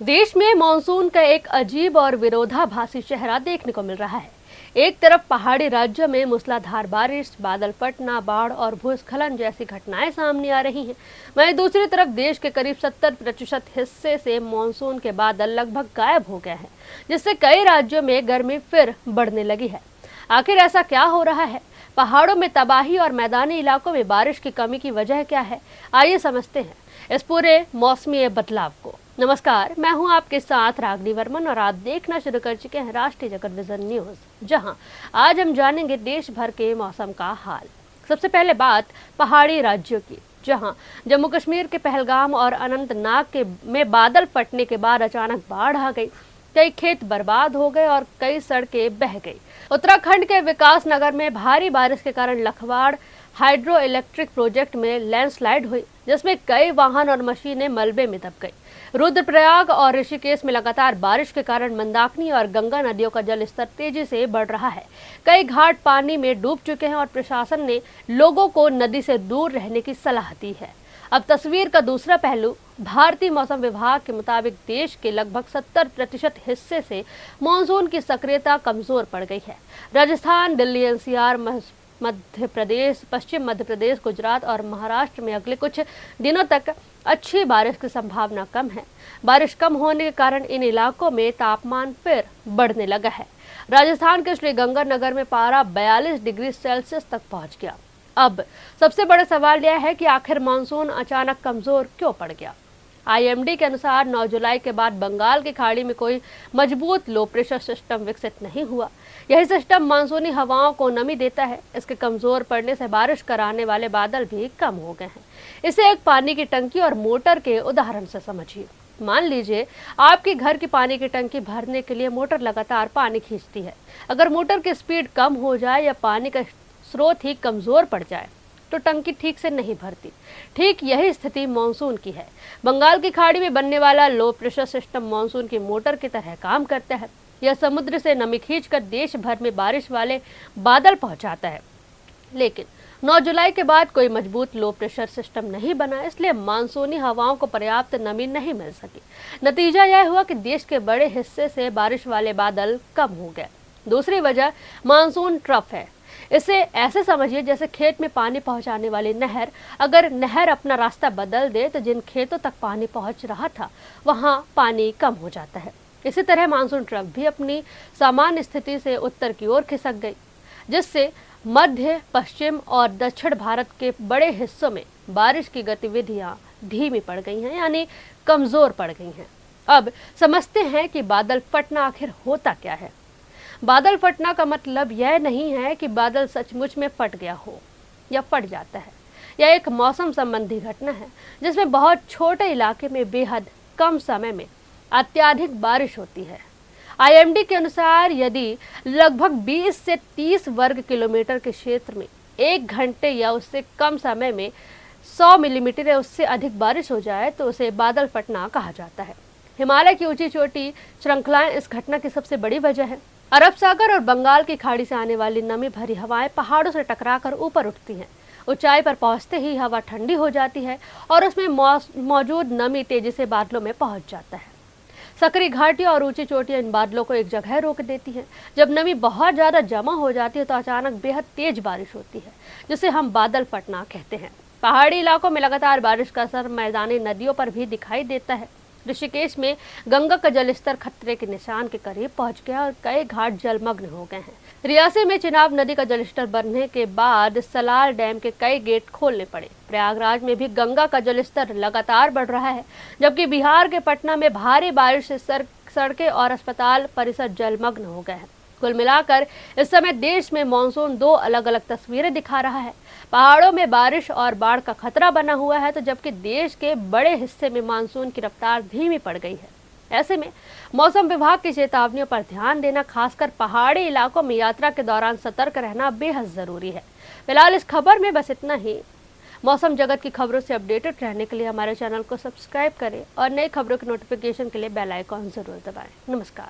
देश में मानसून का एक अजीब और विरोधाभासी चेहरा देखने को मिल रहा है। एक तरफ पहाड़ी राज्यों में मूसलाधार बारिश, बादल फटना, बाढ़ और भूस्खलन जैसी घटनाएं सामने आ रही हैं। वहीं दूसरी तरफ देश के करीब 70% हिस्से से मानसून के बादल लगभग गायब हो गए हैं, जिससे कई राज्यों में गर्मी फिर बढ़ने लगी है। आखिर ऐसा क्या हो रहा है? पहाड़ों में तबाही और मैदानी इलाकों में बारिश की कमी की वजह क्या है? आइए समझते हैं इस पूरे मौसमी बदलाव को। नमस्कार, मैं हूं आपके साथ रागनी वर्मन और आप देखना शुरू कर चुके हैं राष्ट्रीय जगत विजन न्यूज, जहां आज हम जानेंगे देश भर के मौसम का हाल। सबसे पहले बात पहाड़ी राज्यों की, जहां जम्मू कश्मीर के पहलगाम और अनंतनाग में बादल फटने के बाद अचानक बाढ़ आ गई। कई खेत बर्बाद हो गए और कई सड़कें बह गई। उत्तराखंड के विकास नगर में भारी बारिश के कारण लखवाड़ हाइड्रो इलेक्ट्रिक प्रोजेक्ट में लैंडस्लाइड हुई, जिसमें कई वाहन और मशीनें मलबे में दब गई। रुद्रप्रयाग और ऋषिकेश में लगातार बारिश के कारण मंदाकिनी और गंगा नदियों का जल स्तर तेजी से बढ़ रहा है। कई घाट पानी में डूब चुके हैं और प्रशासन ने लोगों को नदी से दूर रहने की सलाह दी है। अब तस्वीर का दूसरा पहलू। भारतीय मौसम विभाग के मुताबिक देश के लगभग 70% हिस्से से मानसून की सक्रियता कमजोर पड़ गई है। राजस्थान, दिल्ली, एनसीआर, मध्य प्रदेश, पश्चिम मध्य प्रदेश, गुजरात और महाराष्ट्र में अगले कुछ दिनों तक अच्छी बारिश की संभावना कम है। बारिश कम होने के कारण इन इलाकों में तापमान फिर बढ़ने लगा है। राजस्थान के श्रीगंगानगर में पारा 42 डिग्री सेल्सियस तक पहुंच गया। अब सबसे बड़ा सवाल यह है कि आखिर मानसून अचानक कमजोर क्यों पड़ गया? आईएमडी के अनुसार 9 जुलाई के बाद बंगाल की खाड़ी में कोई मजबूत लो प्रेशर सिस्टम विकसित नहीं हुआ। यही सिस्टम मानसूनी हवाओं को नमी देता है। इसके कमजोर पड़ने से बारिश कराने वाले बादल भी कम हो गए हैं। इसे एक पानी की टंकी और मोटर के उदाहरण से समझिए। मान लीजिए आपके घर की पानी की टंकी भरने के लिए मोटर लगातार पानी खींचती है। अगर मोटर की स्पीड कम हो जाए या पानी का स्रोत ही कमजोर पड़ जाए तो टंकी ठीक से नहीं भरती। ठीक यही स्थिति मानसून की है। बंगाल की खाड़ी में बनने वाला लो प्रेशर सिस्टम मानसून की मोटर की तरह काम करता है। यह समुद्र से नमी खींचकर देश भर में बारिश वाले बादल पहुंचाता है। लेकिन 9 जुलाई के बाद कोई मजबूत लो प्रेशर सिस्टम नहीं बना, इसलिए मानसूनी हवाओं को पर्याप्त नमी नहीं मिल सकी। नतीजा यह हुआ कि देश के बड़े हिस्से से बारिश वाले बादल कम हो गए। दूसरी वजह मानसून ट्रफ है। इसे ऐसे समझिए जैसे खेत में पानी पहुंचाने वाली नहर। अगर नहर अपना रास्ता बदल दे तो जिन खेतों तक पानी पहुंच रहा था वहां पानी कम हो जाता है। इसी तरह मानसून ट्रफ भी अपनी सामान्य स्थिति से उत्तर की ओर खिसक गई, जिससे मध्य, पश्चिम और दक्षिण भारत के बड़े हिस्सों में बारिश की गतिविधियां धीमी पड़ गई हैं, यानी कमजोर पड़ गई हैं। अब समझते हैं कि बादल फटना आखिर होता क्या है। बादल फटना का मतलब यह नहीं है कि बादल सचमुच में फट गया हो या फट जाता है। यह एक मौसम संबंधी घटना है जिसमें बहुत छोटे इलाके में बेहद कम समय में अत्यधिक बारिश होती है। आईएमडी के अनुसार यदि लगभग 20 से 30 वर्ग किलोमीटर के क्षेत्र में 1 घंटे या उससे कम समय में 100 मिलीमीटर या उससे अधिक बारिश हो जाए तो उसे बादल फटना कहा जाता है। हिमालय की ऊंची चोटी श्रृंखलाएं इस घटना की सबसे बड़ी वजह है। अरब सागर और बंगाल की खाड़ी से आने वाली नमी भरी हवाएं पहाड़ों से टकराकर ऊपर उठती हैं। ऊंचाई पर पहुंचते ही हवा ठंडी हो जाती है और उसमें मौजूद नमी तेजी से बादलों में पहुंच जाता है। सकरी घाटियां और ऊंची चोटियां इन बादलों को एक जगह रोक देती हैं। जब नमी बहुत ज्यादा जमा हो जाती है तो अचानक बेहद तेज बारिश होती है, जिसे हम बादल फटना कहते हैं। पहाड़ी इलाकों में लगातार बारिश का असर मैदानी नदियों पर भी दिखाई देता है। ऋषिकेश में गंगा का जलस्तर खतरे के निशान के करीब पहुंच गया और कई घाट जलमग्न हो गए हैं। रियासी में चिनाब नदी का जलस्तर बढ़ने के बाद सलाल डैम के कई गेट खोलने पड़े। प्रयागराज में भी गंगा का जलस्तर लगातार बढ़ रहा है, जबकि बिहार के पटना में भारी बारिश से सड़कें और अस्पताल परिसर जलमग्न हो गए हैं। कुल मिलाकर इस समय देश में मानसून 2 अलग अलग तस्वीरें दिखा रहा है। पहाड़ों में बारिश और बाढ़ का खतरा बना हुआ है, तो जबकि देश के बड़े हिस्से में मानसून की रफ्तार धीमी पड़ गई है। ऐसे में मौसम विभाग की चेतावनियों पर ध्यान देना, खासकर पहाड़ी इलाकों में यात्रा के दौरान सतर्क रहना बेहद जरूरी है। फिलहाल इस खबर में बस इतना ही। मौसम जगत की खबरों से अपडेटेड रहने के लिए हमारे चैनल को सब्सक्राइब करें और नई खबरों की नोटिफिकेशन के लिए बेल आइकॉन जरूर दबाएं। नमस्कार।